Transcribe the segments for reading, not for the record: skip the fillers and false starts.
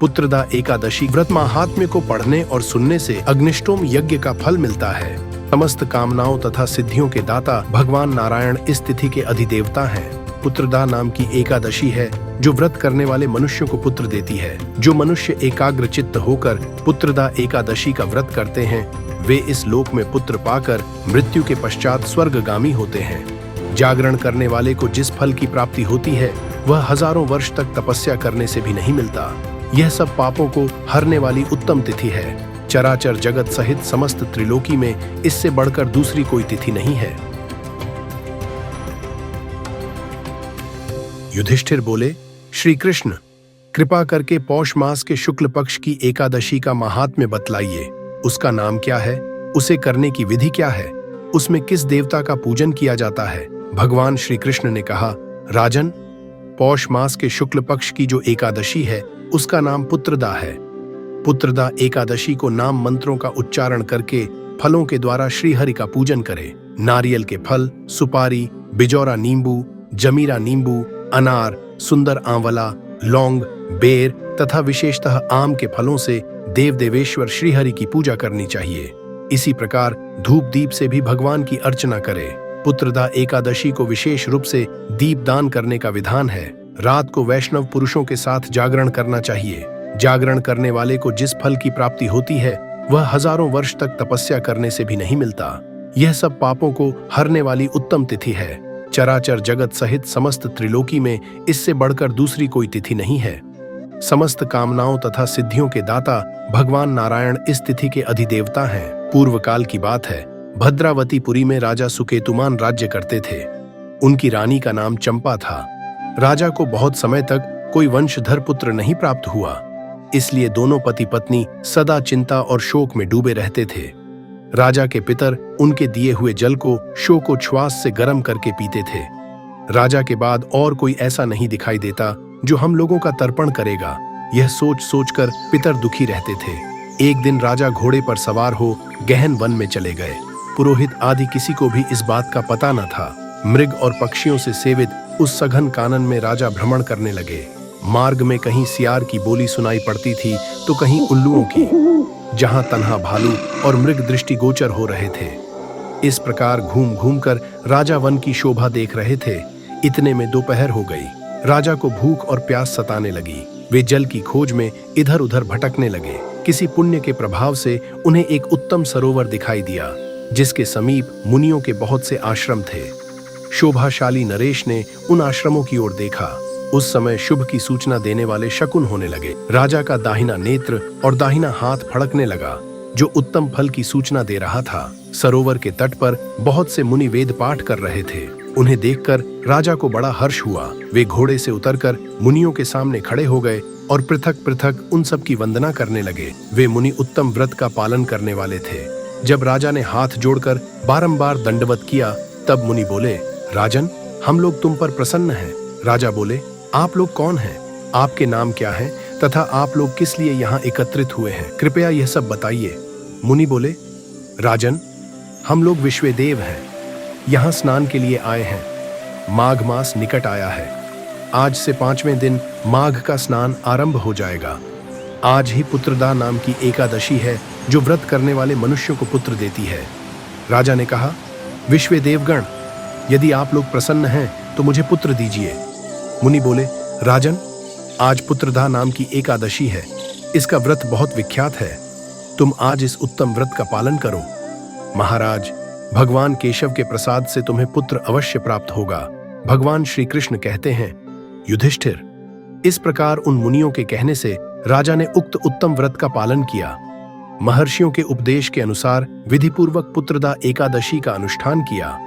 पुत्रदा एकादशी व्रत महात्म्य को पढ़ने और सुनने से अग्निष्टोम यज्ञ का फल मिलता है। समस्त कामनाओं तथा सिद्धियों के दाता भगवान नारायण इस तिथि के अधिदेवता हैं। पुत्रदा नाम की एकादशी है जो व्रत करने वाले मनुष्यों को पुत्र देती है। जो मनुष्य एकाग्र चित्त होकर पुत्रदा एकादशी का व्रत करते हैं वे इस लोक में पुत्र पाकर मृत्यु के पश्चात स्वर्गगामी होते हैं। जागरण करने वाले को जिस फल की प्राप्ति होती है वह हजारों वर्ष तक तपस्या करने से भी नहीं मिलता। यह सब पापों को हरने वाली उत्तम तिथि है। चराचर जगत सहित समस्त त्रिलोकी में इससे बढ़कर दूसरी कोई तिथि नहीं है। युधिष्ठिर बोले, श्री कृष्ण कृपा करके पौष मास के शुक्ल पक्ष की एकादशी का महात्म्य बतलाइए। उसका नाम क्या है, उसे करने की विधि क्या है, उसमें किस देवता का पूजन किया जाता है। भगवान श्री कृष्ण ने कहा, राजन, पौष मास के शुक्ल पक्ष की जो एकादशी है उसका नाम पुत्रदा है। पुत्रदा एकादशी को नाम मंत्रों का उच्चारण करके फलों के द्वारा श्रीहरि का पूजन करे। नारियल के फल, सुपारी, बिजौरा नींबू, जमीरा नींबू, अनार, सुंदर आंवला, लौंग, बेर तथा विशेषतः आम के फलों से देव देवेश्वर श्रीहरि की पूजा करनी चाहिए। इसी प्रकार धूप दीप से भी भगवान की अर्चना करे। पुत्रदा एकादशी को विशेष रूप से दीपदान करने का विधान है। रात को वैष्णव पुरुषों के साथ जागरण करना चाहिए। जागरण करने वाले को जिस फल की प्राप्ति होती है वह हजारों वर्ष तक तपस्या करने से भी नहीं मिलता। यह सब पापों को हरने वाली उत्तम तिथि है। चराचर जगत सहित समस्त त्रिलोकी में इससे बढ़कर दूसरी कोई तिथि नहीं है। समस्त कामनाओं तथा सिद्धियों के दाता भगवान नारायण इस तिथि के अधिदेवता हैं। पूर्व काल की बात है, भद्रावतीपुरी में राजा सुकेतुमान राज्य करते थे। उनकी रानी का नाम चंपा था। राजा को बहुत समय तक कोई वंशधर पुत्र नहीं प्राप्त हुआ, इसलिए दोनों पति पत्नी सदा चिंता और शोक में डूबे रहते थे। राजा के पितर उनके दिए हुए जल को शोकोच्छ्वास से गर्म करके पीते थे। राजा के बाद और कोई ऐसा नहीं दिखाई देता जो हम लोगों का तर्पण करेगा, यह सोच सोचकर पितर दुखी रहते थे। एक दिन राजा घोड़े पर सवार हो गहन वन में चले गए। पुरोहित आदि किसी को भी इस बात का पता न था। मृग और पक्षियों से सेवित उस सघन कानन में राजा भ्रमण करने लगे। मार्ग में कहीं सियार की बोली सुनाई पड़ती थी तो कहीं उल्लुओं की। जहां तन्हा भालू और मृग दृष्टिगोचर हो रहे थे। इस प्रकार घूम घूम कर राजा वन की शोभा देख रहे थे। इतने में दोपहर हो गई। राजा को भूख और प्यास सताने लगी। वे जल की खोज में इधर उधर भटकने लगे। किसी पुण्य के प्रभाव से उन्हें एक उत्तम सरोवर दिखाई दिया, जिसके समीप मुनियों के बहुत से आश्रम थे। शोभाशाली नरेश ने उन आश्रमों की ओर देखा। उस समय शुभ की सूचना देने वाले शकुन होने लगे। राजा का दाहिना नेत्र और दाहिना हाथ फड़कने लगा, जो उत्तम फल की सूचना दे रहा था। सरोवर के तट पर बहुत से मुनि वेद पाठ कर रहे थे। उन्हें देखकर राजा को बड़ा हर्ष हुआ। वे घोड़े से उतरकर मुनियों के सामने खड़े हो गए और पृथक पृथक उन सब की वंदना करने लगे। वे मुनि उत्तम व्रत का पालन करने वाले थे। जब राजा ने हाथ जोड़कर बारंबार दंडवत किया तब मुनि बोले, राजन, हम लोग तुम पर प्रसन्न हैं। राजा बोले, आप लोग कौन हैं? आपके नाम क्या हैं तथा आप लोग किस लिए यहाँ एकत्रित हुए हैं? कृपया यह सब बताइए। मुनि बोले, राजन, हम लोग विश्वदेव हैं। यहाँ स्नान के लिए आए हैं। माघ मास निकट आया है। आज से 5वें दिन माघ का स्नान आरंभ हो जाएगा। आज ही पुत्रदा नाम की एकादशी है जो व्रत करने वाले मनुष्यों को पुत्र देती है। राजा ने कहा, विश्वदेवगण, यदि आप लोग प्रसन्न हैं तो मुझे पुत्र दीजिए। मुनि बोले, राजन, आज पुत्रदा नाम की एकादशी है। इसका व्रत बहुत विख्यात है। तुम आज इस उत्तम व्रत का पालन करो। महाराज, भगवान केशव के प्रसाद से तुम्हें पुत्र अवश्य प्राप्त होगा। भगवान श्री कृष्ण कहते हैं, युधिष्ठिर। इस प्रकार उन मुनियों के कहने से राजा ने उक्त उत्तम व्रत का पालन किया। महर्षियों के उपदेश के अनुसार विधिपूर्वक पुत्रदा एकादशी का अनुष्ठान किया।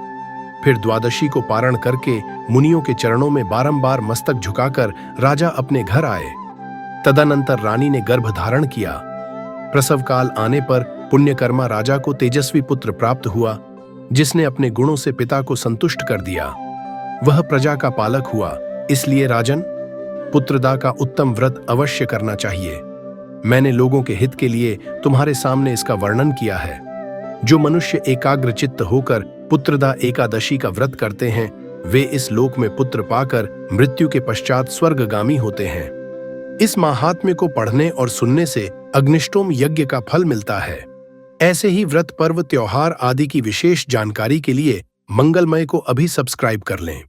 फिर द्वादशी को पारण करके मुनियों के चरणों में बारंबार मस्तक झुकाकर राजा अपने घर आए। तदनंतर रानी ने गर्भ धारण किया। प्रसव काल आने पर पुण्यकर्मा राजा को तेजस्वी पुत्र प्राप्त हुआ, जिसने अपने गुणों से पिता को संतुष्ट कर दिया। वह प्रजा का पालक हुआ। इसलिए राजन, पुत्रदा का उत्तम व्रत अवश्य करना चाहिए। मैंने लोगों के हित के लिए तुम्हारे सामने इसका वर्णन किया है। जो मनुष्य एकाग्र चित्त होकर पुत्रदा एकादशी का व्रत करते हैं वे इस लोक में पुत्र पाकर मृत्यु के पश्चात स्वर्गगामी होते हैं। इस महात्म्य को पढ़ने और सुनने से अग्निष्टोम यज्ञ का फल मिलता है। ऐसे ही व्रत, पर्व, त्योहार आदि की विशेष जानकारी के लिए मंगलमय को अभी सब्सक्राइब कर लें।